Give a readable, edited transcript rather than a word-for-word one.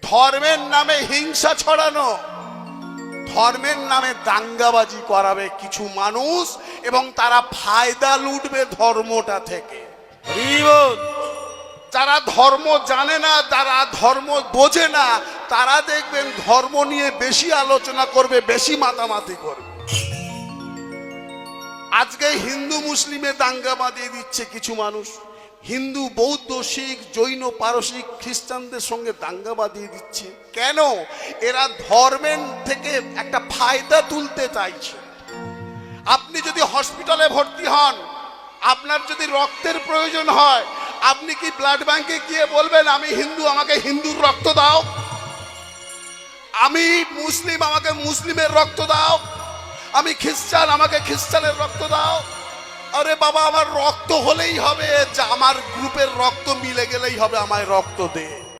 ধর্মের নামে হিংসা ছড়ানো, ধর্মের নামে দাঙ্গাবাজি করাবে কিছু মানুষ এবং তারা ফায়দা লুটবে ধর্মটা থেকে। যারা ধর্ম জানে না, যারা ধর্ম বোঝে না, তারা দেখবেন ধর্ম নিয়ে বেশি আলোচনা করবে, বেশি মাতামাতি করবে। আজকে হিন্দু মুসলিমে দাঙ্গা বাঁধিয়ে দিচ্ছে কিছু মানুষ, হিন্দু বৌদ্ধ শিখ জৈন পারসিক খ্রিস্টানদের সঙ্গে দাঙ্গা বাঁধিয়ে দিচ্ছে। কেন? এরা ধর্মের থেকে একটা ফায়দা তুলতে চাইছে। আপনি যদি হসপিটালে ভর্তি হন, আপনার যদি রক্তের প্রয়োজন হয়, আপনি কি ব্লাড ব্যাংকে গিয়ে বলবেন আমি হিন্দু, আমাকে হিন্দুর রক্ত দাও? আমি মুসলিম, আমাকে মুসলিমের রক্ত দাও? আমি খ্রিস্টান, আমাকে খ্রিস্টানের রক্ত দাও? আরে বাবা, আমার রক্ত হলেই হবে, যে আমার গ্রুপের রক্ত মিলে গেলেই হবে, আমায় রক্ত দে।